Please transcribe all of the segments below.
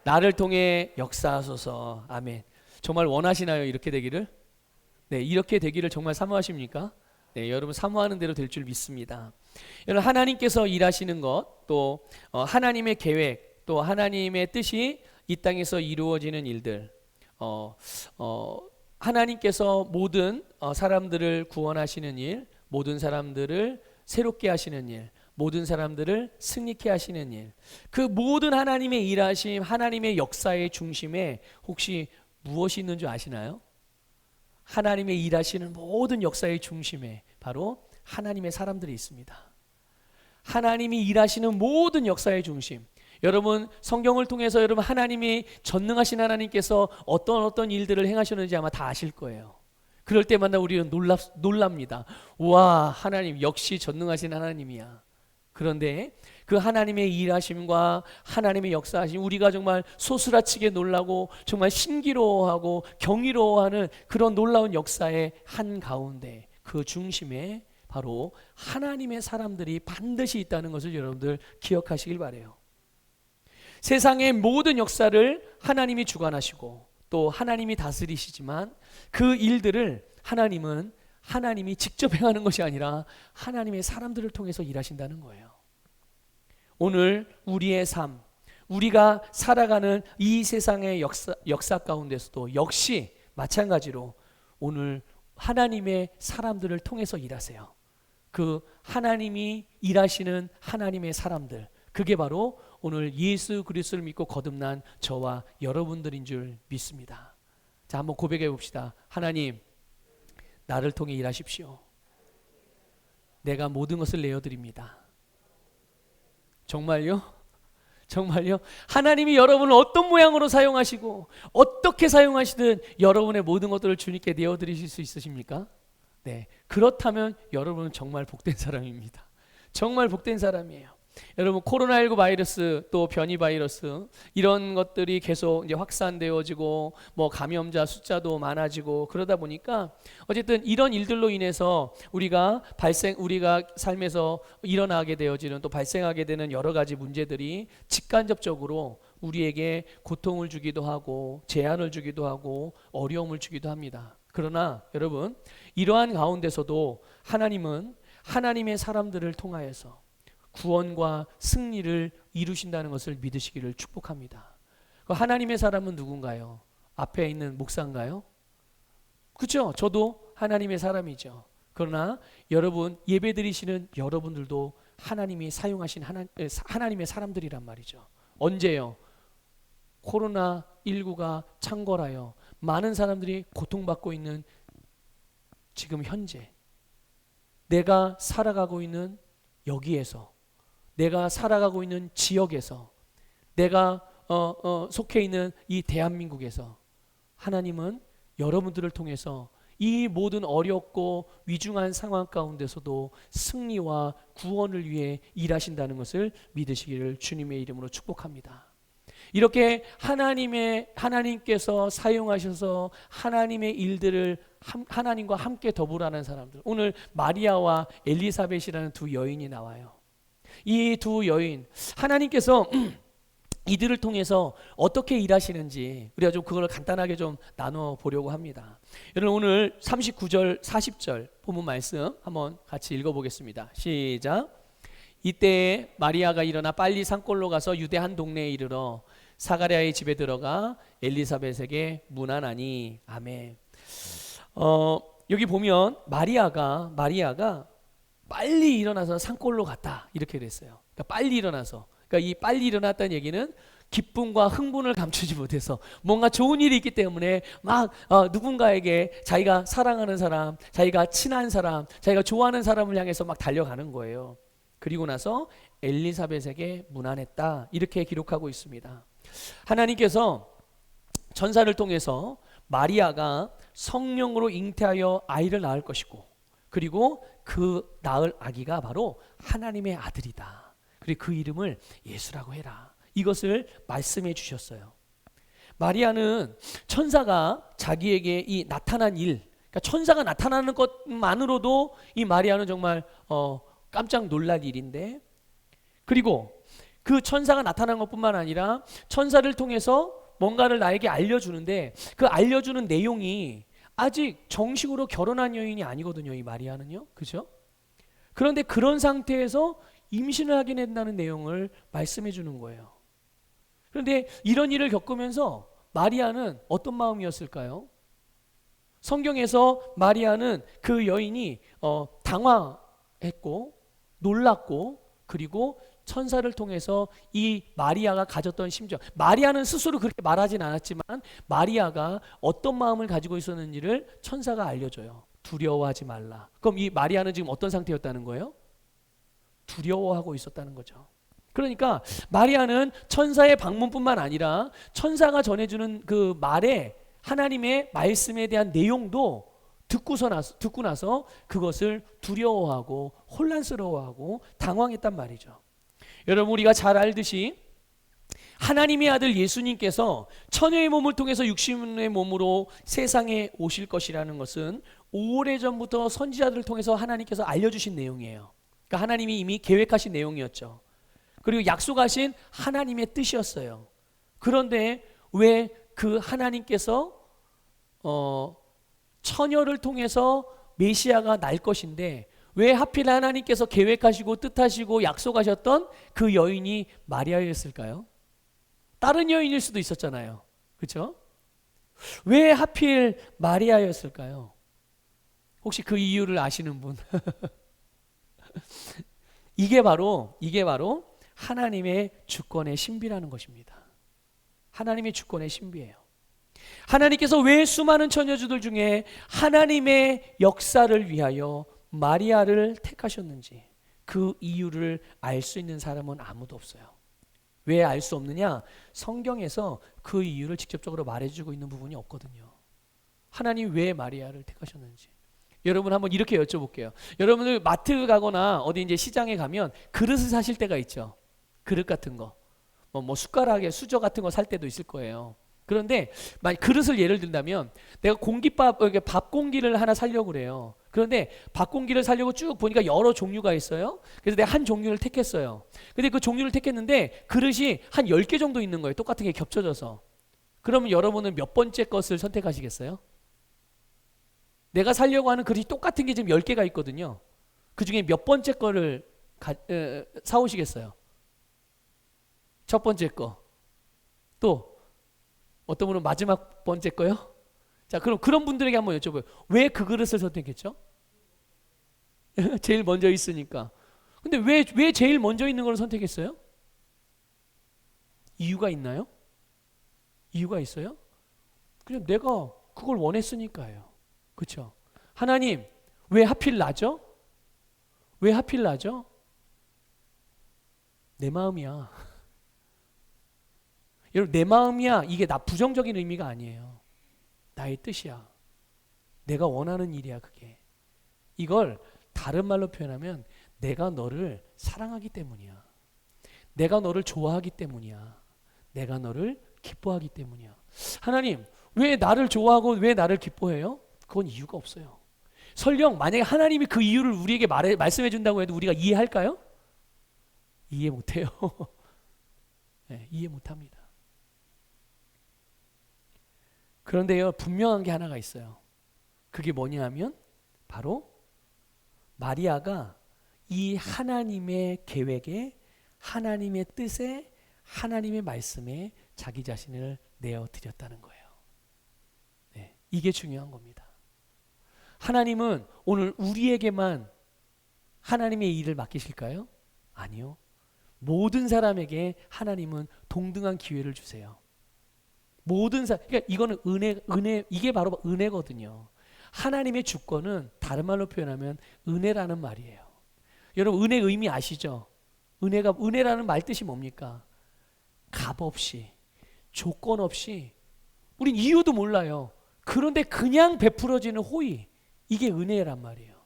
나를 통해 역사하소서. 아멘. 정말 원하시나요? 이렇게 되기를? 네, 이렇게 되기를 정말 사모하십니까? 네, 여러분 사모하는 대로 될 줄 믿습니다. 여러분, 하나님께서 일하시는 것, 또 하나님의 계획, 또 하나님의 뜻이 이 땅에서 이루어지는 일들, 하나님께서 모든 사람들을 구원하시는 일, 모든 사람들을 새롭게 하시는 일, 모든 사람들을 승리케 하시는 일, 그 모든 하나님의 일하심, 하나님의 역사의 중심에 혹시 무엇이 있는 줄 아시나요? 하나님의 일하시는 모든 역사의 중심에 바로 하나님의 사람들이 있습니다. 하나님이 일하시는 모든 역사의 중심, 여러분 성경을 통해서 여러분 하나님이 전능하신 하나님께서 어떤 일들을 행하셨는지 아마 다 아실 거예요. 그럴 때마다 우리는 놀랍니다. 와, 하나님 역시 전능하신 하나님이야. 그런데 그 하나님의 일하심과 하나님의 역사하심, 우리가 정말 소스라치게 놀라고 정말 신기로워하고 경이로워하는 그런 놀라운 역사의 한가운데 그 중심에 바로 하나님의 사람들이 반드시 있다는 것을 여러분들 기억하시길 바라요. 세상의 모든 역사를 하나님이 주관하시고 또 하나님이 다스리시지만 그 일들을 하나님이 직접 행하는 것이 아니라 하나님의 사람들을 통해서 일하신다는 거예요. 오늘 우리의 삶, 우리가 살아가는 이 세상의 역사 가운데서도 역시 마찬가지로 오늘 하나님의 사람들을 통해서 일하세요. 그 하나님이 일하시는 하나님의 사람들, 그게 바로 오늘 예수 그리스도를 믿고 거듭난 저와 여러분들인 줄 믿습니다. 자, 한번 고백해 봅시다. 하나님, 나를 통해 일하십시오. 내가 모든 것을 내어드립니다. 정말요? 정말요? 하나님이 여러분을 어떤 모양으로 사용하시고 어떻게 사용하시든 여러분의 모든 것들을 주님께 내어드리실 수 있으십니까? 네, 그렇다면 여러분은 정말 복된 사람입니다. 정말 복된 사람이에요. 여러분, 코로나19 바이러스 또 변이 바이러스 이런 것들이 계속 이제 확산되어지고 뭐 감염자 숫자도 많아지고 그러다 보니까 어쨌든 이런 일들로 인해서 우리가 삶에서 일어나게 되어지는 또 발생하게 되는 여러 가지 문제들이 직간접적으로 우리에게 고통을 주기도 하고 제한을 주기도 하고 어려움을 주기도 합니다. 그러나 여러분, 이러한 가운데서도 하나님은 하나님의 사람들을 통하여서 구원과 승리를 이루신다는 것을 믿으시기를 축복합니다. 하나님의 사람은 누군가요? 앞에 있는 목사인가요? 그렇죠? 저도 하나님의 사람이죠. 그러나 여러분, 예배드리시는 여러분들도 하나님이 사용하신 하나님의 사람들이란 말이죠. 언제요? 코로나19가 창궐하여 많은 사람들이 고통받고 있는 지금 현재, 내가 살아가고 있는 여기에서, 내가 살아가고 있는 지역에서, 내가 속해 있는 이 대한민국에서 하나님은 여러분들을 통해서 이 모든 어렵고 위중한 상황 가운데서도 승리와 구원을 위해 일하신다는 것을 믿으시기를 주님의 이름으로 축복합니다. 이렇게 하나님께서 사용하셔서 하나님의 일들을 하나님과 함께 더불어하는 사람들, 오늘 마리아와 엘리사벳이라는 두 여인이 나와요. 이 두 여인, 하나님께서 이들을 통해서 어떻게 일하시는지 우리가 좀 그걸 간단하게 좀 나눠 보려고 합니다. 여러분, 오늘 39절 40절 본문 말씀 한번 같이 읽어보겠습니다. 시작. 이때에 마리아가 일어나 빨리 산골로 가서 유대 한 동네에 이르러 사가랴의 집에 들어가 엘리사벳에게 문안하니. 아멘. 여기 보면 마리아가 빨리 일어나서 산골로 갔다 이렇게 됐어요. 그러니까 빨리 일어나서, 그러니까 이 빨리 일어났다는 얘기는 기쁨과 흥분을 감추지 못해서 뭔가 좋은 일이 있기 때문에 막 누군가에게 자기가 사랑하는 사람, 자기가 친한 사람, 자기가 좋아하는 사람을 향해서 막 달려가는 거예요. 그리고 나서 엘리사벳에게 문안했다 이렇게 기록하고 있습니다. 하나님께서 전사를 통해서 마리아가 성령으로 잉태하여 아이를 낳을 것이고, 그리고 그 낳을 아기가 바로 하나님의 아들이다. 그리고 그 이름을 예수라고 해라. 이것을 말씀해 주셨어요. 마리아는 천사가 자기에게 이 나타난 일, 그러니까 천사가 나타나는 것만으로도 이 마리아는 정말 깜짝 놀랄 일인데, 그리고 그 천사가 나타난 것뿐만 아니라 천사를 통해서 뭔가를 나에게 알려주는데 그 알려주는 내용이 아직 정식으로 결혼한 여인이 아니거든요. 이 마리아는요. 그죠? 그런데 그런 상태에서 임신을 하게 된다는 내용을 말씀해 주는 거예요. 그런데 이런 일을 겪으면서 마리아는 어떤 마음이었을까요? 성경에서 마리아는 그 여인이 당황했고 놀랐고 그리고 천사를 통해서 이 마리아가 가졌던 심정, 마리아는 스스로 그렇게 말하진 않았지만 마리아가 어떤 마음을 가지고 있었는지를 천사가 알려줘요. 두려워하지 말라. 그럼 이 마리아는 지금 어떤 상태였다는 거예요? 두려워하고 있었다는 거죠. 그러니까 마리아는 천사의 방문뿐만 아니라 천사가 전해주는 그 말에 하나님의 말씀에 대한 내용도 듣고 나서 그것을 두려워하고 혼란스러워하고 당황했단 말이죠. 여러분, 우리가 잘 알듯이 하나님의 아들 예수님께서 처녀의 몸을 통해서 육신의 몸으로 세상에 오실 것이라는 것은 오래전부터 선지자들을 통해서 하나님께서 알려주신 내용이에요. 그러니까 하나님이 이미 계획하신 내용이었죠. 그리고 약속하신 하나님의 뜻이었어요. 그런데 왜 그 하나님께서 처녀를 통해서 메시아가 날 것인데 왜 하필 하나님께서 계획하시고 뜻하시고 약속하셨던 그 여인이 마리아였을까요? 다른 여인일 수도 있었잖아요. 그렇죠? 왜 하필 마리아였을까요? 혹시 그 이유를 아시는 분? 이게 바로 하나님의 주권의 신비라는 것입니다. 하나님의 주권의 신비예요. 하나님께서 왜 수많은 처녀주들 중에 하나님의 역사를 위하여 마리아를 택하셨는지 그 이유를 알 수 있는 사람은 아무도 없어요. 왜 알 수 없느냐? 성경에서 그 이유를 직접적으로 말해주고 있는 부분이 없거든요. 하나님 왜 마리아를 택하셨는지. 여러분 한번 이렇게 여쭤볼게요. 여러분들 마트 가거나 어디 이제 시장에 가면 그릇을 사실 때가 있죠. 그릇 같은 거. 뭐 숟가락에 수저 같은 거 살 때도 있을 거예요. 그런데 만약 그릇을 예를 든다면 내가 밥 공기를 하나 사려고 그래요. 그런데 밥 공기를 사려고 쭉 보니까 여러 종류가 있어요. 그래서 내가 한 종류를 택했어요. 근데 그 종류를 택했는데 그릇이 한 10개 정도 있는 거예요. 똑같은 게 겹쳐져서. 그러면 여러분은 몇 번째 것을 선택하시겠어요? 내가 사려고 하는 그릇이 똑같은 게 지금 10개가 있거든요. 그 중에 몇 번째 거를 사오시겠어요? 첫 번째 거. 또 어떤 분은 마지막 번째 거요? 자, 그럼 그런 분들에게 한번 여쭤봐요. 왜 그 그릇을 선택했죠? 제일 먼저 있으니까. 근데 왜 제일 먼저 있는 걸 선택했어요? 이유가 있나요? 이유가 있어요? 그냥 내가 그걸 원했으니까요. 그렇죠? 하나님, 왜 하필 나죠? 왜 하필 나죠? 내 마음이야. 여러분, 내 마음이야. 이게 부정적인 의미가 아니에요. 나의 뜻이야. 내가 원하는 일이야, 그게. 이걸 다른 말로 표현하면 내가 너를 사랑하기 때문이야. 내가 너를 좋아하기 때문이야. 내가 너를 기뻐하기 때문이야. 하나님, 왜 나를 좋아하고 왜 나를 기뻐해요? 그건 이유가 없어요. 설령 만약에 하나님이 그 이유를 우리에게 말씀해 준다고 해도 우리가 이해할까요? 이해 못해요. 네, 이해 못합니다. 그런데요, 분명한 게 하나가 있어요. 그게 뭐냐 하면 바로 마리아가 이 하나님의 계획에, 하나님의 뜻에, 하나님의 말씀에 자기 자신을 내어드렸다는 거예요. 네, 이게 중요한 겁니다. 하나님은 오늘 우리에게만 하나님의 일을 맡기실까요? 아니요. 모든 사람에게 하나님은 동등한 기회를 주세요. 그러니까 이거는 은혜, 이게 바로 은혜거든요. 하나님의 주권은 다른 말로 표현하면 은혜라는 말이에요. 여러분, 은혜 의미 아시죠? 은혜라는 말 뜻이 뭡니까? 값 없이, 조건 없이, 우린 이유도 몰라요. 그런데 그냥 베풀어지는 호의, 이게 은혜란 말이에요.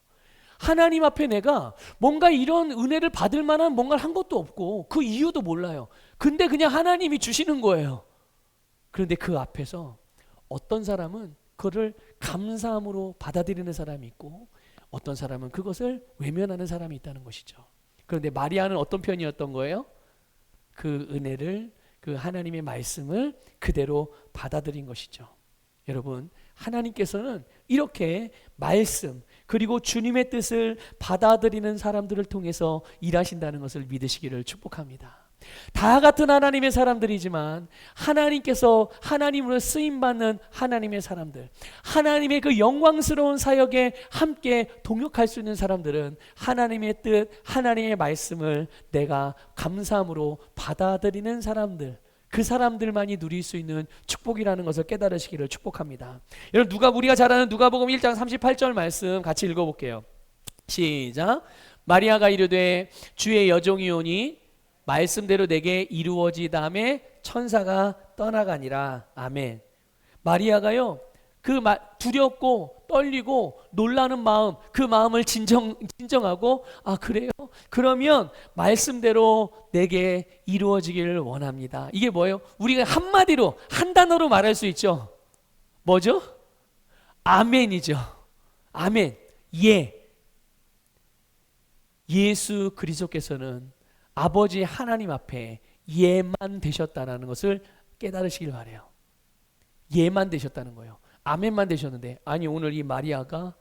하나님 앞에 내가 뭔가 이런 은혜를 받을 만한 뭔가를 한 것도 없고 그 이유도 몰라요. 근데 그냥 하나님이 주시는 거예요. 그런데 그 앞에서 어떤 사람은 그거를 감사함으로 받아들이는 사람이 있고 어떤 사람은 그것을 외면하는 사람이 있다는 것이죠. 그런데 마리아는 어떤 편이었던 거예요? 그 은혜를, 그 하나님의 말씀을 그대로 받아들인 것이죠. 여러분, 하나님께서는 이렇게 말씀 그리고 주님의 뜻을 받아들이는 사람들을 통해서 일하신다는 것을 믿으시기를 축복합니다. 다 같은 하나님의 사람들이지만 하나님께서 하나님으로 쓰임받는 하나님의 사람들, 하나님의 그 영광스러운 사역에 함께 동역할 수 있는 사람들은 하나님의 뜻, 하나님의 말씀을 내가 감사함으로 받아들이는 사람들, 그 사람들만이 누릴 수 있는 축복이라는 것을 깨달으시기를 축복합니다. 여러분, 우리가 잘 아는 누가복음 1장 38절 말씀 같이 읽어볼게요. 시작. 마리아가 이르되 주의 여종이 오니 말씀대로 내게 이루어지다음에 천사가 떠나가니라. 아멘. 마리아가요, 두렵고 떨리고 놀라는 마음, 그 마음을 진정하고, 아 그래요? 그러면 말씀대로 내게 이루어지기를 원합니다. 이게 뭐예요? 우리가 한마디로 한 단어로 말할 수 있죠. 뭐죠? 아멘이죠. 아멘. 예. 예수 그리스도께서는 아버지 하나님 앞에 예만 되셨다는 것을 깨달으시길 바래요. 예만 되셨다는 거예요. 아멘만 되셨는데, 아니 오늘 이 마리아가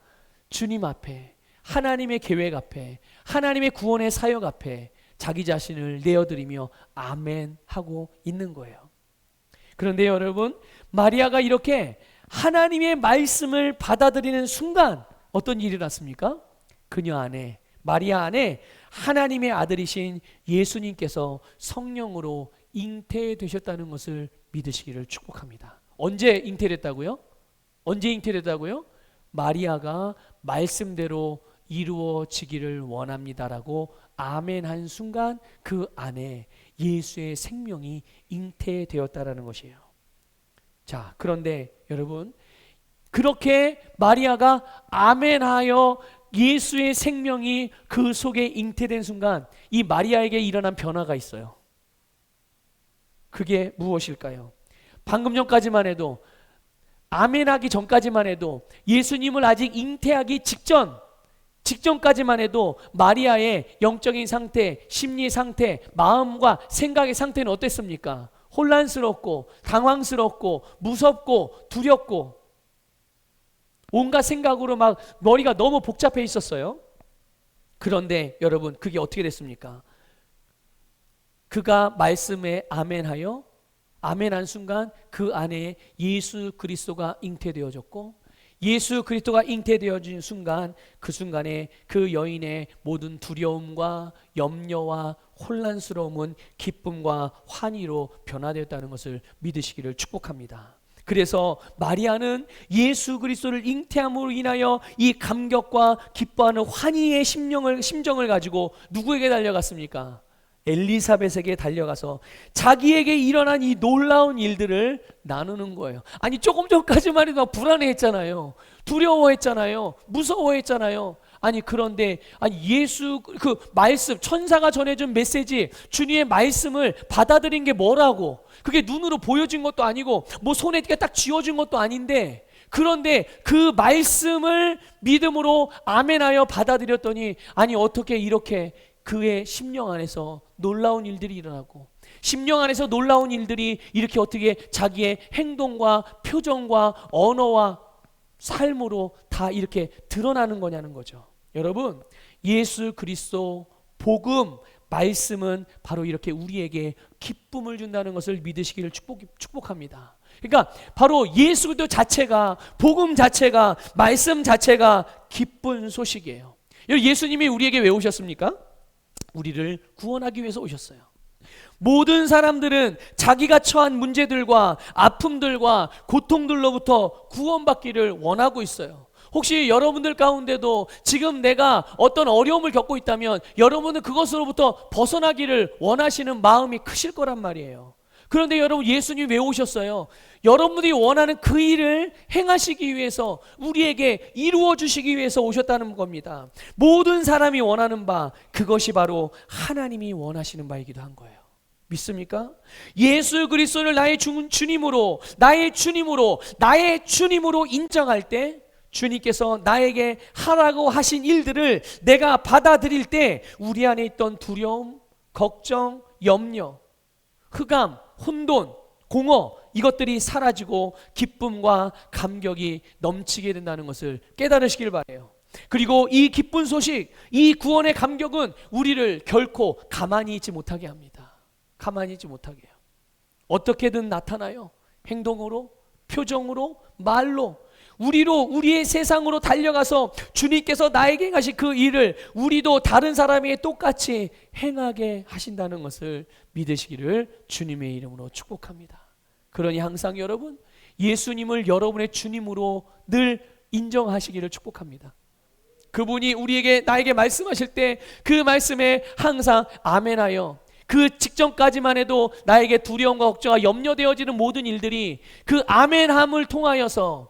주님 앞에, 하나님의 계획 앞에, 하나님의 구원의 사역 앞에 자기 자신을 내어드리며 아멘 하고 있는 거예요. 그런데 여러분, 마리아가 이렇게 하나님의 말씀을 받아들이는 순간 어떤 일이 났습니까? 그녀 안에, 마리아 안에 하나님의 아들이신 예수님께서 성령으로 잉태되셨다는 것을 믿으시기를 축복합니다. 언제 잉태됐다고요? 언제 잉태됐다고요? 마리아가 말씀대로 이루어지기를 원합니다라고 아멘한 순간 그 안에 예수의 생명이 잉태되었다라는 것이에요. 자, 그런데 여러분, 그렇게 마리아가 아멘하여 예수의 생명이 그 속에 잉태된 순간 이 마리아에게 일어난 변화가 있어요. 그게 무엇일까요? 방금 전까지만 해도, 아멘하기 전까지만 해도, 예수님을 아직 잉태하기 직전까지만 해도 마리아의 영적인 상태, 심리 상태, 마음과 생각의 상태는 어땠습니까? 혼란스럽고 당황스럽고 무섭고 두렵고 온갖 생각으로 막 머리가 너무 복잡해 있었어요. 그런데 여러분, 그게 어떻게 됐습니까? 그가 말씀에 아멘하여 아멘한 순간 그 안에 예수 그리스도가 잉태되어졌고, 예수 그리스도가 잉태되어진 순간, 그 순간에 그 여인의 모든 두려움과 염려와 혼란스러움은 기쁨과 환희로 변화되었다는 것을 믿으시기를 축복합니다. 그래서 마리아는 예수 그리스도를 잉태함으로 인하여 이 감격과 기뻐하는 환희의 심정을 가지고 누구에게 달려갔습니까? 엘리사벳에게 달려가서 자기에게 일어난 이 놀라운 일들을 나누는 거예요. 아니 조금 전까지만 해도 불안해했잖아요. 두려워했잖아요. 무서워했잖아요. 아니 그런데 예수 그 말씀, 천사가 전해준 메시지, 주님의 말씀을 받아들인 게 뭐라고? 그게 눈으로 보여진 것도 아니고 뭐 손에 딱 쥐어준 것도 아닌데, 그런데 그 말씀을 믿음으로 아멘하여 받아들였더니, 아니 어떻게 이렇게 그의 심령 안에서 놀라운 일들이 일어나고, 심령 안에서 놀라운 일들이 이렇게 어떻게 자기의 행동과 표정과 언어와 삶으로 다 이렇게 드러나는 거냐는 거죠. 여러분, 예수 그리스도 복음 말씀은 바로 이렇게 우리에게 기쁨을 준다는 것을 믿으시기를 축복합니다. 그러니까 바로 예수 그리스도 자체가, 복음 자체가, 말씀 자체가 기쁜 소식이에요. 예수님이 우리에게 왜 오셨습니까? 우리를 구원하기 위해서 오셨어요. 모든 사람들은 자기가 처한 문제들과 아픔들과 고통들로부터 구원받기를 원하고 있어요. 혹시 여러분들 가운데도 지금 내가 어떤 어려움을 겪고 있다면 여러분은 그것으로부터 벗어나기를 원하시는 마음이 크실 거란 말이에요. 그런데 여러분, 예수님이 왜 오셨어요? 여러분들이 원하는 그 일을 행하시기 위해서, 우리에게 이루어 주시기 위해서 오셨다는 겁니다. 모든 사람이 원하는 바, 그것이 바로 하나님이 원하시는 바이기도 한 거예요. 믿습니까? 예수 그리스도를 나의 주님으로 인정할 때, 주님께서 나에게 하라고 하신 일들을 내가 받아들일 때, 우리 안에 있던 두려움, 걱정, 염려, 흑암, 혼돈, 공허 이것들이 사라지고 기쁨과 감격이 넘치게 된다는 것을 깨달으시길 바라요. 그리고 이 기쁜 소식, 이 구원의 감격은 우리를 결코 가만히 있지 못하게 합니다. 가만히 있지 못하게 해요. 어떻게든 나타나요. 행동으로, 표정으로, 말로, 우리의 세상으로 달려가서 주님께서 나에게 행하신 그 일을 우리도 다른 사람에게 똑같이 행하게 하신다는 것을 믿으시기를 주님의 이름으로 축복합니다. 그러니 항상 여러분, 예수님을 여러분의 주님으로 늘 인정하시기를 축복합니다. 그분이 나에게 말씀하실 때 그 말씀에 항상 아멘하여, 그 직전까지만 해도 나에게 두려움과 걱정과 염려되어지는 모든 일들이 그 아멘함을 통하여서,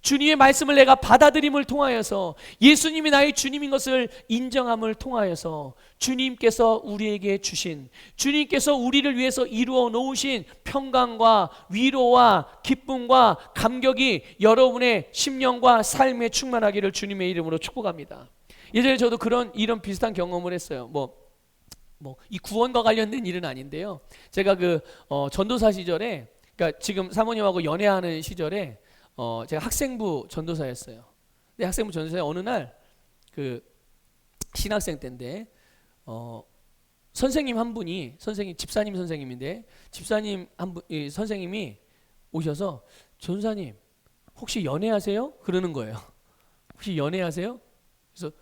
주님의 말씀을 내가 받아들임을 통하여서, 예수님이 나의 주님인 것을 인정함을 통하여서 주님께서 우리에게 주신, 주님께서 우리를 위해서 이루어 놓으신 평강과 위로와 기쁨과 감격이 여러분의 심령과 삶에 충만하기를 주님의 이름으로 축복합니다. 예전에 저도 이런 비슷한 경험을 했어요. 이 구원과 관련된 일은 아닌데요. 제가 전도사 시절에, 그러니까 지금 사모님하고 연애하는 시절에 제가 학생부 전도사였어요. 근데 학생부 전도사에 어느 날 신학생 때인데 선생님 한 분이, 집사님 선생님인데, 집사님 선생님이 오셔서 전사님 혹시 연애하세요? 그러는 거예요. 혹시 연애하세요? 그래서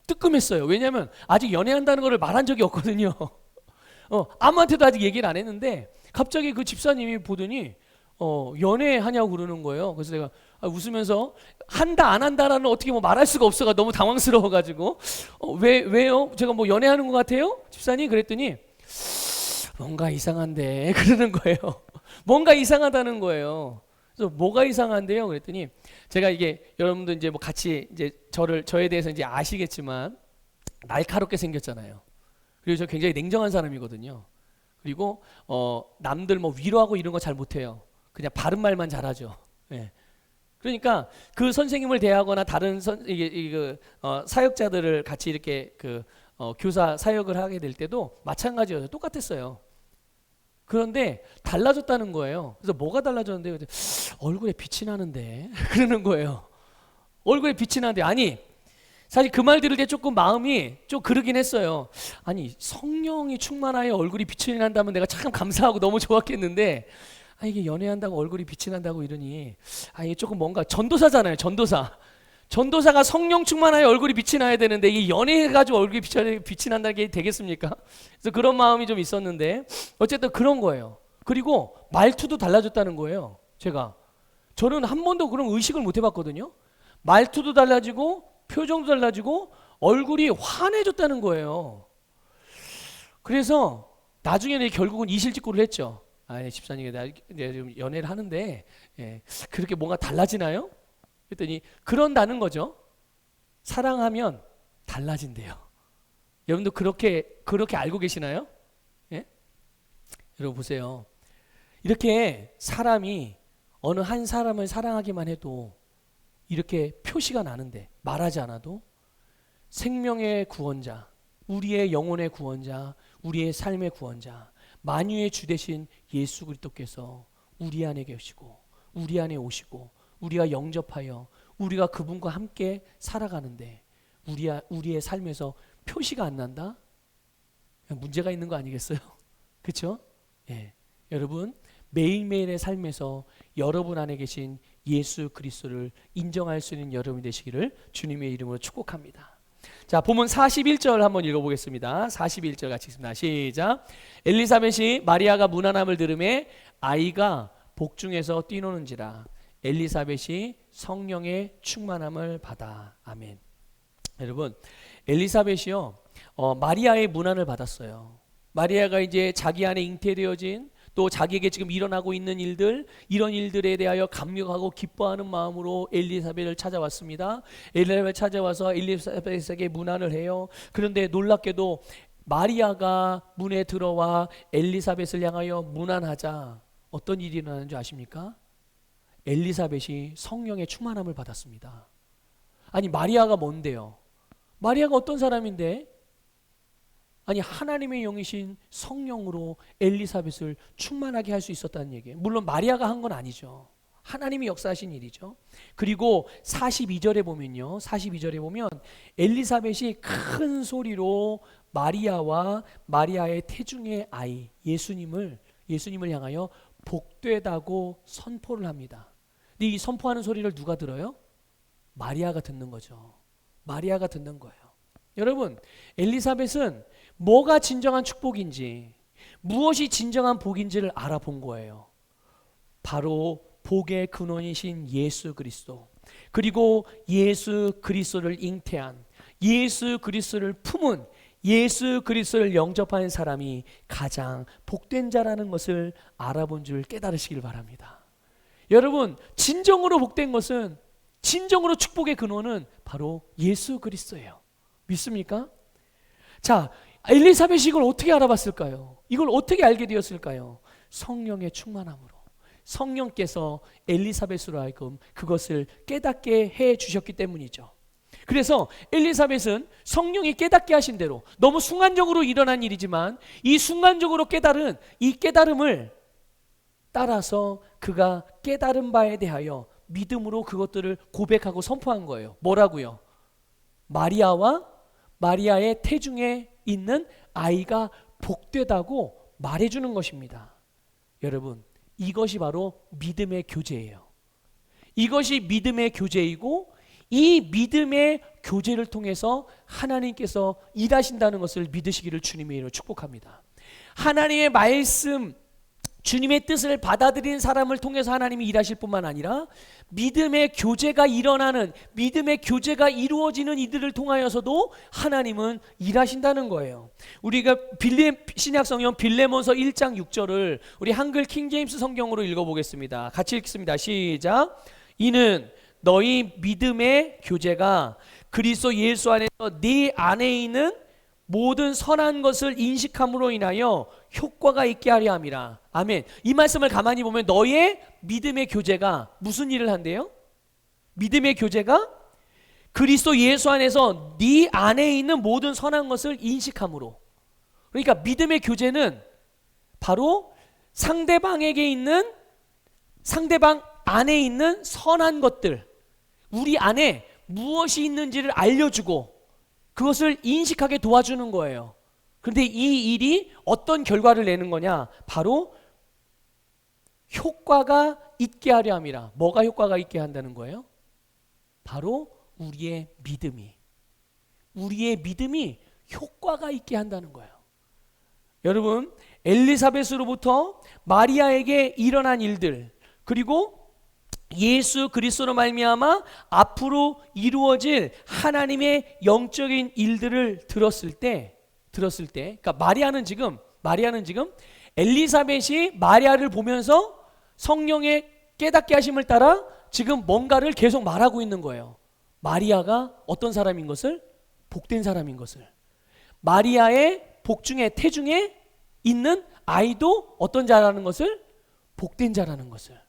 뜨끔했어요. 왜냐하면 아직 연애한다는 것을 말한 적이 없거든요. 아무한테도 아직 얘기를 안 했는데 갑자기 그 집사님이 보더니 연애하냐고 그러는 거예요. 그래서 내가 웃으면서 한다 안 한다라는 어떻게 말할 수가 없어가 너무 당황스러워가지고 왜요? 제가 연애하는 것 같아요? 집사님? 그랬더니 뭔가 이상한데 그러는 거예요. 뭔가 이상하다는 거예요. 그래서 뭐가 이상한데요? 그랬더니 제가 여러분들 이제 같이 저에 대해서 이제 아시겠지만 날카롭게 생겼잖아요. 그리고 저 굉장히 냉정한 사람이거든요. 그리고 남들 위로하고 이런 거 잘 못해요. 그냥 바른 말만 잘하죠. 예. 그러니까 그 선생님을 대하거나 다른 사역자들을 같이 이렇게 교사 사역을 하게 될 때도 마찬가지였어요. 똑같았어요. 그런데 달라졌다는 거예요. 그래서 뭐가 달라졌는데요? 얼굴에 빛이 나는데 그러는 거예요. 얼굴에 빛이 나는데, 아니 사실 그 말 들을 때 조금 마음이 좀 그러긴 했어요. 아니 성령이 충만하여 얼굴이 빛이 난다면 내가 참 감사하고 너무 좋았겠는데, 이게 연애한다고 얼굴이 빛이 난다고 이러니 이게 조금 뭔가, 전도사잖아요. 전도사가 성령 충만하여 얼굴이 빛이 나야 되는데 이 연애해가지고 얼굴이 빛이 난다는 게 되겠습니까? 그래서 그런 마음이 좀 있었는데 어쨌든 그런 거예요. 그리고 말투도 달라졌다는 거예요. 저는 한 번도 그런 의식을 못 해봤거든요. 말투도 달라지고 표정도 달라지고 얼굴이 환해졌다는 거예요. 그래서 나중에는 결국은 이실직고를 했죠. 집사님, 나 지금 연애를 하는데 그렇게 뭔가 달라지나요? 그랬더니 그런다는 거죠. 사랑하면 달라진대요. 여러분도 그렇게 알고 계시나요? 예? 여러분 보세요. 이렇게 사람이 어느 한 사람을 사랑하기만 해도 이렇게 표시가 나는데, 말하지 않아도 생명의 구원자, 우리의 영혼의 구원자, 우리의 삶의 구원자, 만유의 주 되신 예수 그리스도께서 우리 안에 계시고 우리 안에 오시고 우리가 영접하여 우리가 그분과 함께 살아가는데 우리의 삶에서 표시가 안 난다? 문제가 있는 거 아니겠어요? 그렇죠? 예. 여러분, 매일매일의 삶에서 여러분 안에 계신 예수 그리스도를 인정할 수 있는 여러분이 되시기를 주님의 이름으로 축복합니다. 자, 본문 41절 한번 읽어보겠습니다. 41절 같이 읽습니다. 시작. 엘리사벳이 마리아가 문안함을 들음에 아이가 복중에서 뛰노는지라. 엘리사벳이 성령의 충만함을 받아. 아멘. 여러분, 엘리사벳이요, 마리아의 문안을 받았어요. 마리아가 이제 자기 안에 잉태되어진, 또 자기에게 지금 일어나고 있는 일들, 이런 일들에 대하여 감격하고 기뻐하는 마음으로 엘리사벳을 찾아왔습니다. 엘리사벳 찾아와서 엘리사벳에게 문안을 해요. 그런데 놀랍게도 마리아가 문에 들어와 엘리사벳을 향하여 문안하자 어떤 일이 일어나는 줄 아십니까? 엘리사벳이 성령의 충만함을 받았습니다. 아니, 마리아가 뭔데요? 마리아가 어떤 사람인데? 아니 하나님의 영이신 성령으로 엘리사벳을 충만하게 할 수 있었다는 얘기예요. 물론 마리아가 한 건 아니죠. 하나님이 역사하신 일이죠. 그리고 42절에 보면요. 42절에 보면 엘리사벳이 큰 소리로 마리아와 마리아의 태중의 아이 예수님을 향하여 복되다고 선포를 합니다. 근데 이 선포하는 소리를 누가 들어요? 마리아가 듣는 거죠. 마리아가 듣는 거예요. 여러분, 엘리사벳은 뭐가 진정한 축복인지, 무엇이 진정한 복인지를 알아본 거예요. 바로 복의 근원이신 예수 그리스도, 그리고 예수 그리스도를 잉태한, 예수 그리스도를 품은, 예수 그리스도를 영접하는 사람이 가장 복된 자라는 것을 알아본 줄 깨달으시길 바랍니다. 여러분, 진정으로 복된 것은, 진정으로 축복의 근원은 바로 예수 그리스도예요. 믿습니까? 자, 엘리사벳이 이걸 어떻게 알아봤을까요? 이걸 어떻게 알게 되었을까요? 성령의 충만함으로. 성령께서 엘리사벳으로 하여금 그것을 깨닫게 해 주셨기 때문이죠. 그래서 엘리사벳은 성령이 깨닫게 하신 대로, 너무 순간적으로 일어난 일이지만 이 순간적으로 깨달은 이 깨달음을 따라서 그가 깨달은 바에 대하여 믿음으로 그것들을 고백하고 선포한 거예요. 뭐라고요? 마리아와 마리아의 태중에 있는 아이가 복되다고 말해주는 것입니다. 여러분, 이것이 바로 믿음의 교제예요. 이것이 믿음의 교제이고, 이 믿음의 교제를 통해서 하나님께서 일하신다는 것을 믿으시기를 주님의 이름으로 축복합니다. 하나님의 말씀, 주님의 뜻을 받아들인 사람을 통해서 하나님이 일하실 뿐만 아니라 믿음의 교제가 일어나는, 믿음의 교제가 이루어지는 이들을 통하여서도 하나님은 일하신다는 거예요. 우리가 신약성경 빌레몬서 1장 6절을 우리 한글 킹제임스 성경으로 읽어보겠습니다. 같이 읽습니다. 시작. 이는 너희 믿음의 교제가 그리스도 예수 안에서 네 안에 있는 모든 선한 것을 인식함으로 인하여 효과가 있게 하려 함이라. 아멘. 이 말씀을 가만히 보면 너의 믿음의 교제가 무슨 일을 한대요? 믿음의 교제가 그리스도 예수 안에서 네 안에 있는 모든 선한 것을 인식함으로. 그러니까 믿음의 교제는 바로 상대방에게 있는, 상대방 안에 있는 선한 것들, 우리 안에 무엇이 있는지를 알려주고 그것을 인식하게 도와주는 거예요. 그런데 이 일이 어떤 결과를 내는 거냐? 바로 효과가 있게 하려 함이라. 뭐가 효과가 있게 한다는 거예요? 바로 우리의 믿음이 효과가 있게 한다는 거예요. 여러분, 엘리사벳으로부터 마리아에게 일어난 일들, 그리고 예수 그리스도로 말미암아 앞으로 이루어질 하나님의 영적인 일들을 들었을 때, 그러니까 마리아는 지금 엘리사벳이 마리아를 보면서 성령의 깨닫게 하심을 따라 지금 뭔가를 계속 말하고 있는 거예요. 마리아가 어떤 사람인 것을, 복된 사람인 것을, 마리아의 복중에 태중에 있는 아이도 어떤 자라는 것을, 복된 자라는 것을,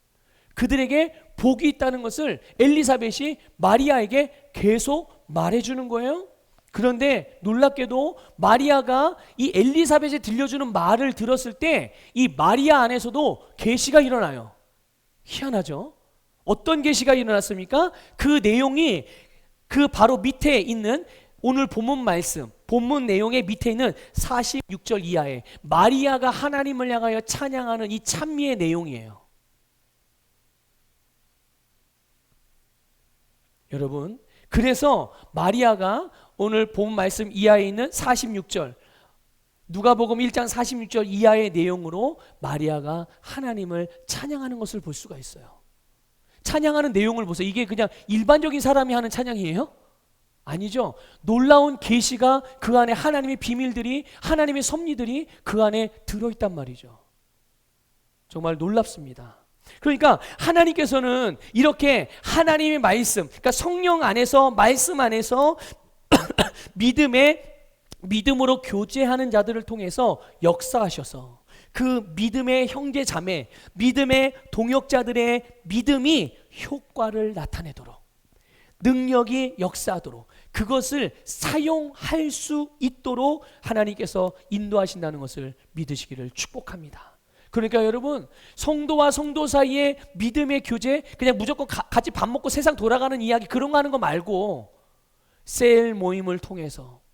그들에게 복이 있다는 것을 엘리사벳이 마리아에게 계속 말해주는 거예요. 그런데 놀랍게도 마리아가 이 엘리사벳이 들려주는 말을 들었을 때 이 마리아 안에서도 계시가 일어나요. 희한하죠? 어떤 계시가 일어났습니까? 그 내용이 그 바로 밑에 있는 오늘 본문 말씀, 본문 내용의 밑에 있는 46절 이하에 마리아가 하나님을 향하여 찬양하는 이 찬미의 내용이에요. 여러분, 그래서 마리아가 오늘 본 말씀 이하에 있는 46절, 누가복음 1장 46절 이하의 내용으로 마리아가 하나님을 찬양하는 것을 볼 수가 있어요. 찬양하는 내용을 보세요. 이게 그냥 일반적인 사람이 하는 찬양이에요? 아니죠. 놀라운 계시가 그 안에, 하나님의 비밀들이, 하나님의 섭리들이 그 안에 들어있단 말이죠. 정말 놀랍습니다. 그러니까 하나님께서는 이렇게 하나님의 말씀, 그러니까 성령 안에서, 말씀 안에서 믿음으로 교제하는 자들을 통해서 역사하셔서 그 믿음의 형제 자매, 믿음의 동역자들의 믿음이 효과를 나타내도록, 능력이 역사하도록, 그것을 사용할 수 있도록 하나님께서 인도하신다는 것을 믿으시기를 축복합니다. 그러니까 여러분, 성도와 성도 사이의 믿음의 교제, 그냥 무조건 같이 밥 먹고 세상 돌아가는 이야기 그런 거 하는 거 말고 셀 모임을 통해서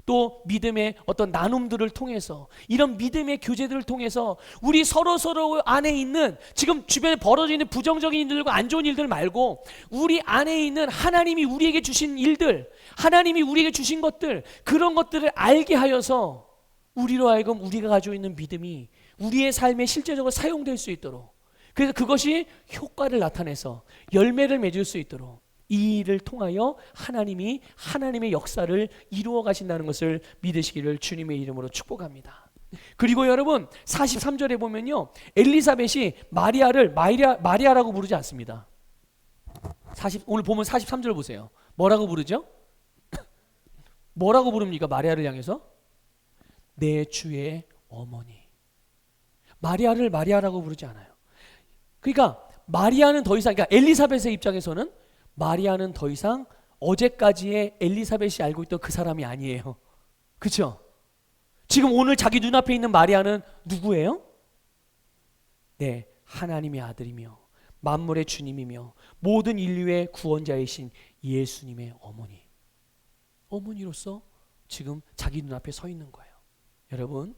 또 믿음의 어떤 나눔들을 통해서 이런 믿음의 교제들을 통해서 우리 서로 안에 있는 지금 주변에 벌어져 있는 부정적인 일들과 안 좋은 일들 말고 우리 안에 있는 하나님이 우리에게 주신 일들, 하나님이 우리에게 주신 것들, 그런 것들을 알게 하여서 우리로 하여금 우리가 가지고 있는 믿음이 우리의 삶에 실제적으로 사용될 수 있도록, 그래서 그것이 효과를 나타내서 열매를 맺을 수 있도록 이 일을 통하여 하나님이 하나님의 역사를 이루어 가신다는 것을 믿으시기를 주님의 이름으로 축복합니다. 그리고 여러분 43절에 보면요, 엘리사벳이 마리아를 마리아라고 부르지 않습니다. 오늘 보면 43절 보세요. 뭐라고 부르죠? 뭐라고 부릅니까? 마리아를 향해서 내 주의 어머니. 마리아를 마리아라고 부르지 않아요. 그러니까 마리아는 더 이상, 그러니까 엘리사벳의 입장에서는 마리아는 더 이상 어제까지의 엘리사벳이 알고 있던 그 사람이 아니에요. 그렇죠? 지금 오늘 자기 눈앞에 있는 마리아는 누구예요? 네, 하나님의 아들이며 만물의 주님이며 모든 인류의 구원자이신 예수님의 어머니. 어머니로서 지금 자기 눈앞에 서 있는 거예요. 여러분,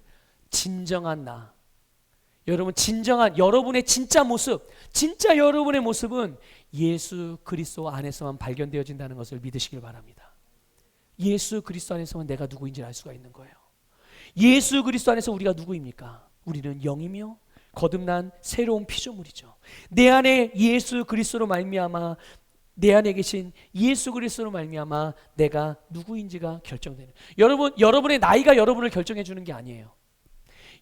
진정한 나, 여러분 진정한 여러분의 진짜 모습, 진짜 여러분의 모습은 예수 그리스도 안에서만 발견되어진다는 것을 믿으시길 바랍니다. 예수 그리스도 안에서만 내가 누구인지를 알 수가 있는 거예요. 예수 그리스도 안에서 우리가 누구입니까? 우리는 영이며 거듭난 새로운 피조물이죠. 내 안에 예수 그리스도로 말미암아, 내 안에 계신 예수 그리스도로 말미암아 내가 누구인지가 결정되는. 여러분, 여러분의 나이가 여러분을 결정해 주는 게 아니에요.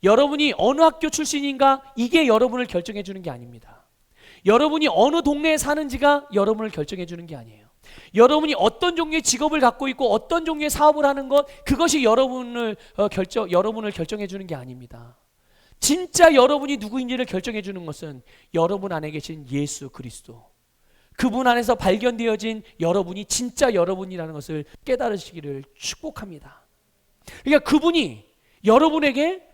여러분이 어느 학교 출신인가, 이게 여러분을 결정해 주는 게 아닙니다. 여러분이 어느 동네에 사는지가 여러분을 결정해 주는 게 아니에요. 여러분이 어떤 종류의 직업을 갖고 있고 어떤 종류의 사업을 하는 것, 그것이 여러분을 결정해 주는 게 아닙니다. 진짜 여러분이 누구인지를 결정해 주는 것은 여러분 안에 계신 예수 그리스도, 그분 안에서 발견되어진 여러분이 진짜 여러분이라는 것을 깨달으시기를 축복합니다. 그러니까 그분이 여러분에게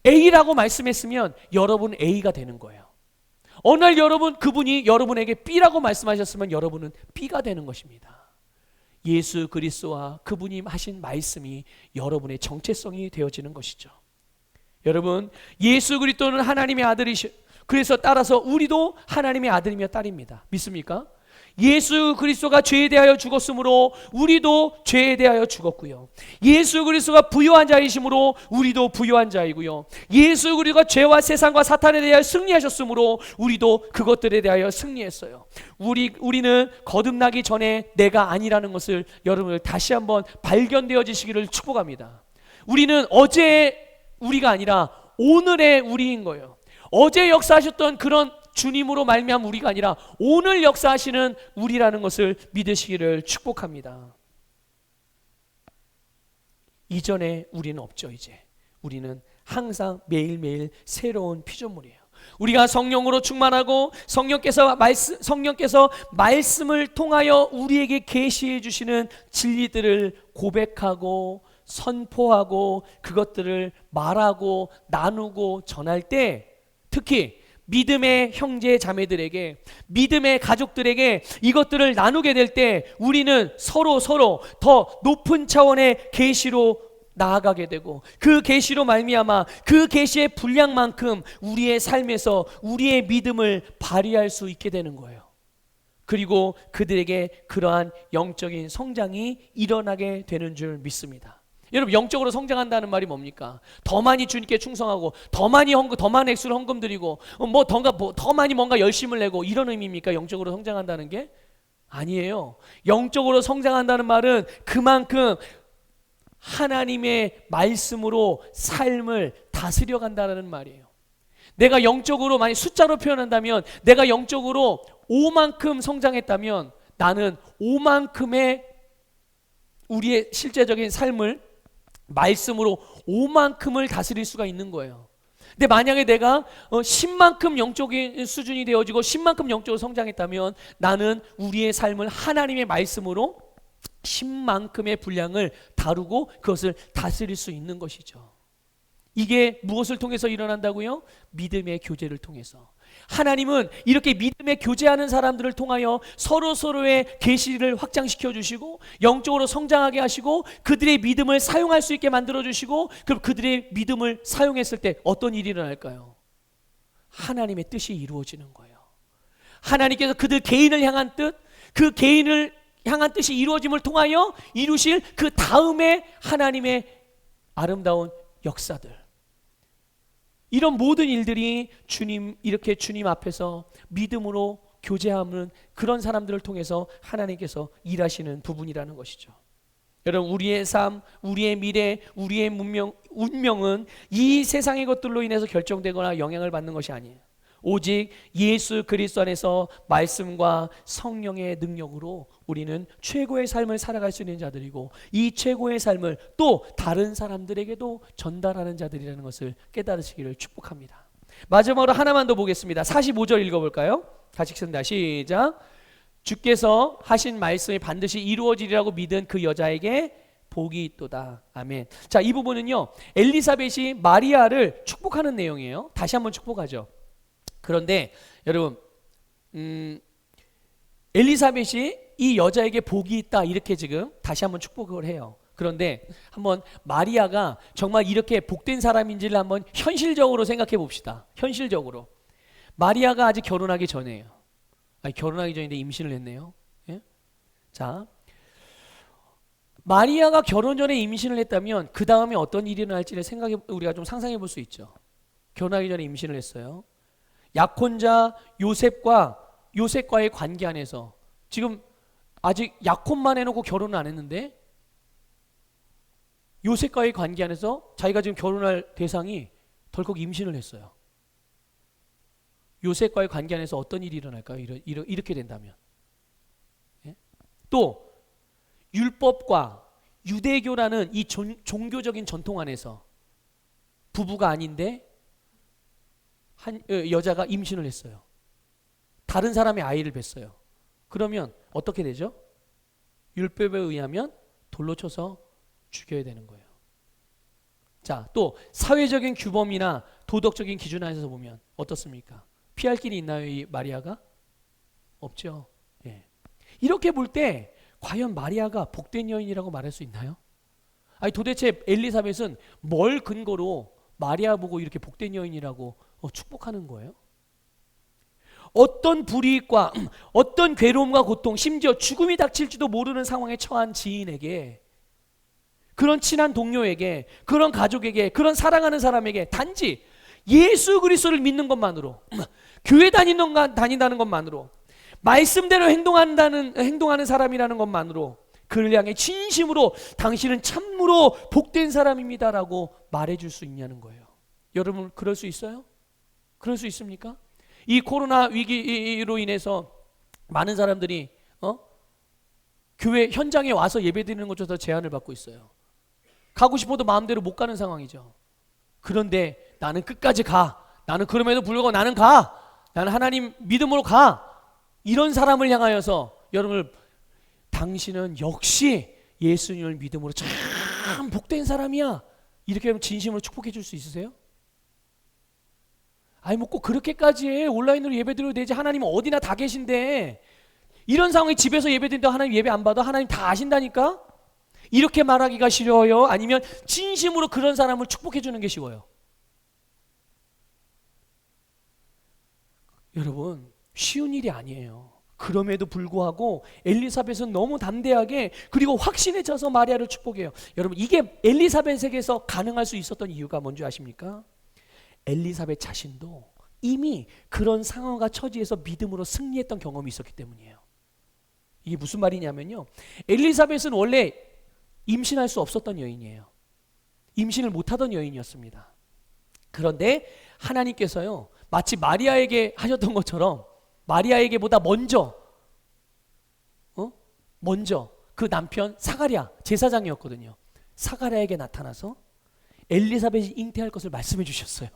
A라고 말씀했으면 여러분 A가 되는 거예요. 어느 날 그분이 여러분에게 B라고 말씀하셨으면 여러분은 B가 되는 것입니다. 예수 그리스도와 그분이 하신 말씀이 여러분의 정체성이 되어지는 것이죠. 여러분, 예수 그리스도는 하나님의 아들이시, 그래서 따라서 우리도 하나님의 아들이며 딸입니다. 믿습니까? 예수 그리스도가 죄에 대하여 죽었으므로 우리도 죄에 대하여 죽었고요. 예수 그리스도가 부요한 자이시므로 우리도 부요한 자이고요. 예수 그리스도가 죄와 세상과 사탄에 대하여 승리하셨으므로 우리도 그것들에 대하여 승리했어요. 우리는 거듭나기 전에 내가 아니라는 것을 여러분을 다시 한번 발견되어지시기를 축복합니다. 우리는 어제의 우리가 아니라 오늘의 우리인 거예요. 어제 역사하셨던 그런 주님으로 말미암은 우리가 아니라 오늘 역사하시는 우리라는 것을 믿으시기를 축복합니다. 이전에 우리는 없죠. 이제 우리는 항상 매일매일 새로운 피조물이에요. 우리가 성령으로 충만하고 성령께서 말씀을 통하여 우리에게 계시해 주시는 진리들을 고백하고 선포하고 그것들을 말하고 나누고 전할 때, 특히 믿음의 형제 자매들에게, 믿음의 가족들에게 이것들을 나누게 될 때 우리는 서로 더 높은 차원의 계시로 나아가게 되고, 그 계시로 말미암아 그 계시의 분량만큼 우리의 삶에서 우리의 믿음을 발휘할 수 있게 되는 거예요. 그리고 그들에게 그러한 영적인 성장이 일어나게 되는 줄 믿습니다. 여러분, 영적으로 성장한다는 말이 뭡니까? 더 많이 주님께 충성하고 더 많은 액수를 헌금 드리고 더 많이 뭔가 열심을 내고 이런 의미입니까? 영적으로 성장한다는 게? 아니에요. 영적으로 성장한다는 말은 그만큼 하나님의 말씀으로 삶을 다스려 간다는 말이에요. 내가 영적으로 만약 숫자로 표현한다면, 내가 영적으로 5만큼 성장했다면 나는 5만큼의 우리의 실제적인 삶을 말씀으로 5만큼을 다스릴 수가 있는 거예요. 근데 만약에 내가 10만큼 영적인 수준이 되어지고 10만큼 영적으로 성장했다면 나는 우리의 삶을 하나님의 말씀으로 10만큼의 분량을 다루고 그것을 다스릴 수 있는 것이죠. 이게 무엇을 통해서 일어난다고요? 믿음의 교제를 통해서. 하나님은 이렇게 믿음의 교제하는 사람들을 통하여 서로의 계시를 확장시켜 주시고 영적으로 성장하게 하시고 그들의 믿음을 사용할 수 있게 만들어 주시고, 그럼 그들의 믿음을 사용했을 때 어떤 일이 일어날까요? 하나님의 뜻이 이루어지는 거예요. 하나님께서 그들 개인을 향한 뜻, 그 개인을 향한 뜻이 이루어짐을 통하여 이루실 그 다음에 하나님의 아름다운 역사들, 이런 모든 일들이 이렇게 주님 앞에서 믿음으로 교제하는 그런 사람들을 통해서 하나님께서 일하시는 부분이라는 것이죠. 여러분, 우리의 삶, 우리의 미래, 우리의 운명은 이 세상의 것들로 인해서 결정되거나 영향을 받는 것이 아니에요. 오직 예수 그리스도 안에서 말씀과 성령의 능력으로 우리는 최고의 삶을 살아갈 수 있는 자들이고, 이 최고의 삶을 또 다른 사람들에게도 전달하는 자들이라는 것을 깨달으시기를 축복합니다. 마지막으로 하나만 더 보겠습니다. 45절 읽어볼까요? 같이 읽습니다. 시작. 주께서 하신 말씀이 반드시 이루어지리라고 믿은 그 여자에게 복이 있도다. 아멘. 자, 이 부분은요, 엘리사벳이 마리아를 축복하는 내용이에요. 다시 한번 축복하죠. 그런데 여러분, 엘리사벳이 이 여자에게 복이 있다 이렇게 지금 다시 한번 축복을 해요. 그런데 한번 마리아가 정말 이렇게 복된 사람인지를 한번 현실적으로 생각해 봅시다. 현실적으로 마리아가 아직 결혼하기 전이에요. 아니, 결혼하기 전인데 임신을 했네요. 예? 자, 마리아가 결혼 전에 임신을 했다면 그 다음에 어떤 일이 일어날지를 우리가 좀 상상해 볼 수 있죠. 결혼하기 전에 임신을 했어요. 약혼자 요셉과의 관계 안에서 지금 아직 약혼만 해놓고 결혼을 안 했는데 요셉과의 관계 안에서 자기가 지금 결혼할 대상이 덜컥 임신을 했어요. 요셉과의 관계 안에서 어떤 일이 일어날까요? 이렇게 된다면. 예? 또 율법과 유대교라는 이 종교적인 전통 안에서 부부가 아닌데 한 여자가 임신을 했어요. 다른 사람의 아이를 뵀어요. 그러면 어떻게 되죠? 율법에 의하면 돌로 쳐서 죽여야 되는 거예요. 자, 또 사회적인 규범이나 도덕적인 기준 안에서 보면 어떻습니까? 피할 길이 있나요, 이 마리아가? 없죠. 예. 이렇게 볼 때 과연 마리아가 복된 여인이라고 말할 수 있나요? 아니, 도대체 엘리사벳은 뭘 근거로 마리아 보고 이렇게 복된 여인이라고 축복하는 거예요? 어떤 불이익과 어떤 괴로움과 고통, 심지어 죽음이 닥칠지도 모르는 상황에 처한 지인에게, 그런 친한 동료에게, 그런 가족에게, 그런 사랑하는 사람에게 단지 예수 그리스도를 믿는 것만으로, 교회 다닌다는 것만으로, 말씀대로 행동하는 사람이라는 것만으로 그를 향해 진심으로 당신은 참으로 복된 사람입니다라고 말해줄 수 있냐는 거예요. 여러분, 그럴 수 있어요? 그럴 수 있습니까? 이 코로나 위기로 인해서 많은 사람들이 교회 현장에 와서 예배드리는 것조차 제한을 받고 있어요. 가고 싶어도 마음대로 못 가는 상황이죠. 그런데 나는 끝까지 가. 나는 그럼에도 불구하고 나는 가. 나는 하나님 믿음으로 가. 이런 사람을 향하여서 여러분, 당신은 역시 예수님을 믿음으로 참 복된 사람이야. 이렇게 하면 진심으로 축복해 줄 수 있으세요? 아니, 뭐 꼭 그렇게까지 해. 온라인으로 예배드려도 되지. 하나님은 어디나 다 계신데. 이런 상황에 집에서 예배드린다 하나님 예배 안 받아? 하나님 다 아신다니까? 이렇게 말하기가 쉬워요? 아니면 진심으로 그런 사람을 축복해 주는 게 쉬워요? 여러분, 쉬운 일이 아니에요. 그럼에도 불구하고 엘리사벳은 너무 담대하게 그리고 확신에 차서 마리아를 축복해요. 여러분, 이게 엘리사벳에게서 가능할 수 있었던 이유가 뭔지 아십니까? 엘리사벳 자신도 이미 그런 상황과 처지에서 믿음으로 승리했던 경험이 있었기 때문이에요. 이게 무슨 말이냐면요, 엘리사벳은 원래 임신할 수 없었던 여인이에요. 임신을 못하던 여인이었습니다. 그런데 하나님께서요, 마치 마리아에게 하셨던 것처럼 마리아에게보다 먼저 그 남편 사가랴 제사장이었거든요. 사가랴에게 나타나서 엘리사벳이 잉태할 것을 말씀해 주셨어요.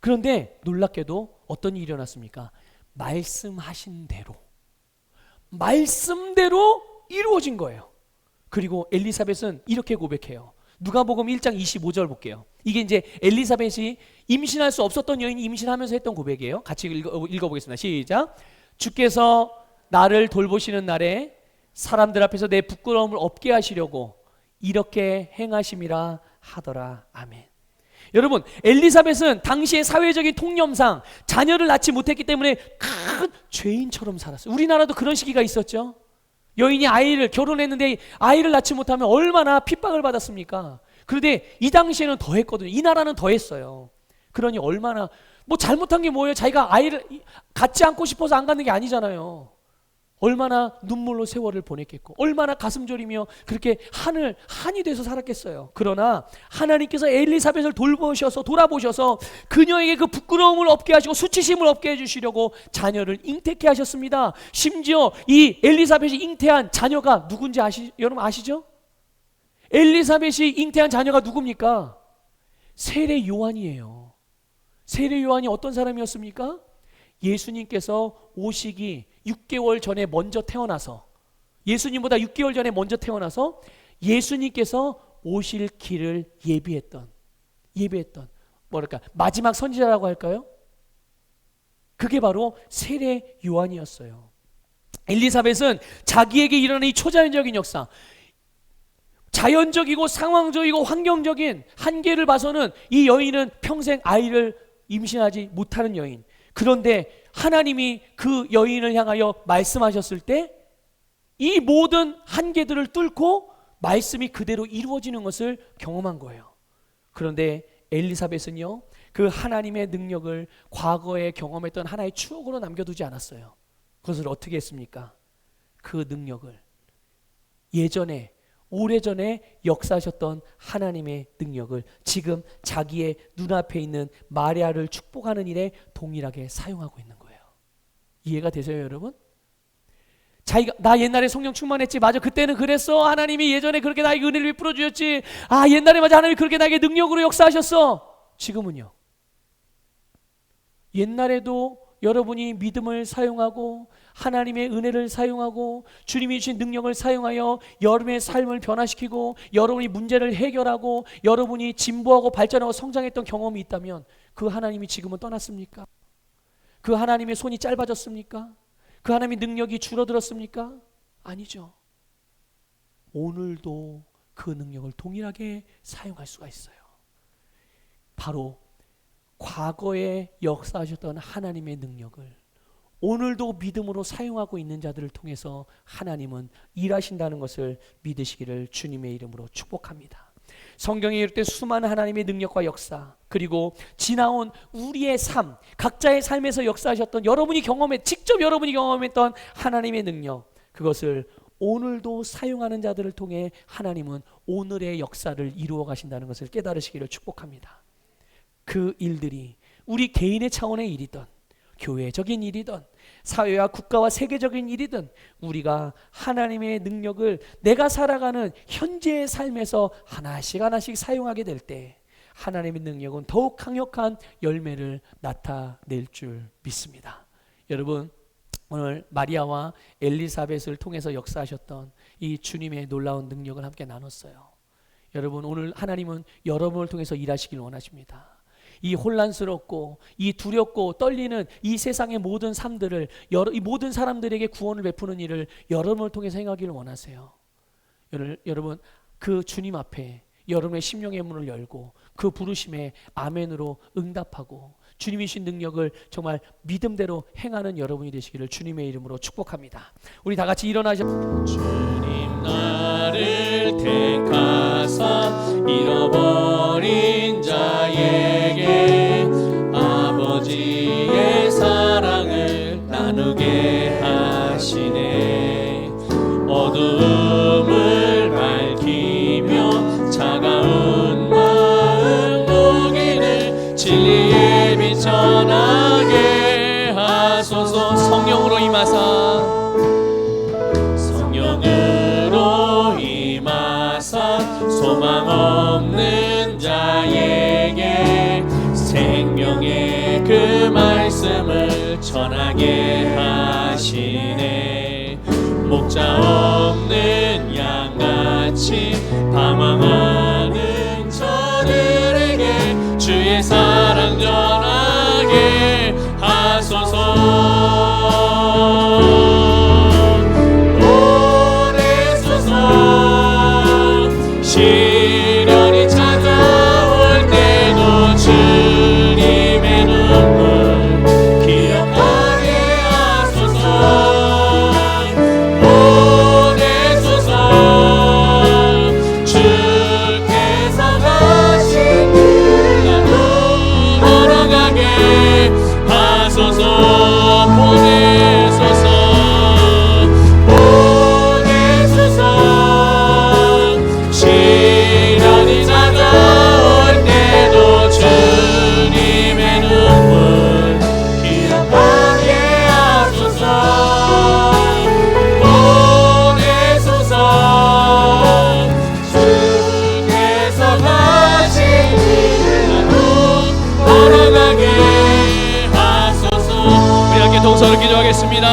그런데 놀랍게도 어떤 일이 일어났습니까? 말씀하신 대로 말씀대로 이루어진 거예요. 그리고 엘리사벳은 이렇게 고백해요. 누가복음 1장 25절 볼게요. 이게 이제 엘리사벳이 임신할 수 없었던 여인이 임신하면서 했던 고백이에요. 같이 읽어보겠습니다. 시작. 주께서 나를 돌보시는 날에 사람들 앞에서 내 부끄러움을 없게 하시려고 이렇게 행하심이라 하더라. 아멘. 여러분, 엘리사벳은 당시의 사회적인 통념상 자녀를 낳지 못했기 때문에 큰 죄인처럼 살았어요. 우리나라도 그런 시기가 있었죠. 여인이 결혼했는데 아이를 낳지 못하면 얼마나 핍박을 받았습니까? 그런데 이 당시에는 더 했거든요. 이 나라는 더 했어요. 그러니 얼마나, 뭐 잘못한 게 뭐예요? 자기가 아이를 갖지 않고 싶어서 안 갖는 게 아니잖아요. 얼마나 눈물로 세월을 보냈겠고, 얼마나 가슴 졸이며 그렇게 한이 돼서 살았겠어요. 그러나 하나님께서 엘리사벳을 돌아보셔서 그녀에게 그 부끄러움을 없게 하시고 수치심을 없게 해주시려고 자녀를 잉태케 하셨습니다. 심지어 이 엘리사벳이 잉태한 자녀가 누군지 여러분 아시죠? 엘리사벳이 잉태한 자녀가 누굽니까? 세례 요한이에요. 세례 요한이 어떤 사람이었습니까? 예수님께서 오시기 6개월 전에 먼저 태어나서, 예수님보다 6개월 전에 먼저 태어나서 예수님께서 오실 길을 예비했던 뭐랄까 마지막 선지자라고 할까요? 그게 바로 세례 요한이었어요. 엘리사벳은 자기에게 일어난 이 초자연적인 역사, 자연적이고 상황적이고 환경적인 한계를 봐서는 이 여인은 평생 아이를 임신하지 못하는 여인. 그런데 하나님이 그 여인을 향하여 말씀하셨을 때 이 모든 한계들을 뚫고 말씀이 그대로 이루어지는 것을 경험한 거예요. 그런데 엘리사벳은요, 그 하나님의 능력을 과거에 경험했던 하나의 추억으로 남겨두지 않았어요. 그것을 어떻게 했습니까? 그 능력을 예전에 오래전에 역사하셨던 하나님의 능력을 지금 자기의 눈앞에 있는 마리아를 축복하는 일에 동일하게 사용하고 있는 거예요. 이해가 되세요, 여러분? 나 옛날에 성령 충만했지. 맞아, 그때는 그랬어. 하나님이 예전에 그렇게 나에게 은혜를 베풀어 주셨지. 옛날에 맞아, 하나님이 그렇게 나에게 능력으로 역사하셨어. 지금은요, 옛날에도 여러분이 믿음을 사용하고 하나님의 은혜를 사용하고 주님이 주신 능력을 사용하여 여러분의 삶을 변화시키고 여러분이 문제를 해결하고 여러분이 진보하고 발전하고 성장했던 경험이 있다면 그 하나님이 지금은 떠났습니까? 그 하나님의 손이 짧아졌습니까? 그 하나님의 능력이 줄어들었습니까? 아니죠. 오늘도 그 능력을 동일하게 사용할 수가 있어요. 바로 과거에 역사하셨던 하나님의 능력을 오늘도 믿음으로 사용하고 있는 자들을 통해서 하나님은 일하신다는 것을 믿으시기를 주님의 이름으로 축복합니다. 성경에 이럴 때 수많은 하나님의 능력과 역사, 그리고 지나온 우리의 삶, 각자의 삶에서 역사하셨던 직접 여러분이 경험했던 하나님의 능력, 그것을 오늘도 사용하는 자들을 통해 하나님은 오늘의 역사를 이루어 가신다는 것을 깨달으시기를 축복합니다. 그 일들이 우리 개인의 차원의 일이든 교회적인 일이든 사회와 국가와 세계적인 일이든 우리가 하나님의 능력을 내가 살아가는 현재의 삶에서 하나씩 사용하게 될 때 하나님의 능력은 더욱 강력한 열매를 나타낼 줄 믿습니다. 여러분, 오늘 마리아와 엘리사벳을 통해서 역사하셨던 이 주님의 놀라운 능력을 함께 나눴어요. 여러분, 오늘 하나님은 여러분을 통해서 일하시길 원하십니다. 이 혼란스럽고 이 두렵고 떨리는 이 세상의 모든 삶들을, 이 모든 사람들에게 구원을 베푸는 일을 여러분을 통해서 행하기를 원하세요. 여러분, 그 주님 앞에 여러분의 심령의 문을 열고 그 부르심에 아멘으로 응답하고 주님이 주신 능력을 정말 믿음대로 행하는 여러분이 되시기를 주님의 이름으로 축복합니다. 우리 다 같이 일어나셔. 주님 나를 택하사 잃어버린 자에게 아버지의 사랑을 나누게 하시네. 어두움을 밝히며 차가운 마음 녹이는 진리의 빛 전하게 하소서. 성령으로 임하사 소망 없는 자에게 생명의 그 말씀을 전하게 하시네. 목자 없는 같이 방황하는 저들에게 주의 사랑 전하게 하소서. 보내소서. 시련이 찾아올 때도 주님의 눈물 기억하게 하소서. 보내소서. 주께서 가신 길 나도 걸어가게 하소서. 보내소서. 보내소서. 시련이 찾아올 때도 주님의 눈물 기억하게 하소서. 보내소서. 주께서 가신 길을 나도 걸어가게 하소서. 우리 함께 동서로 기도하겠습니다.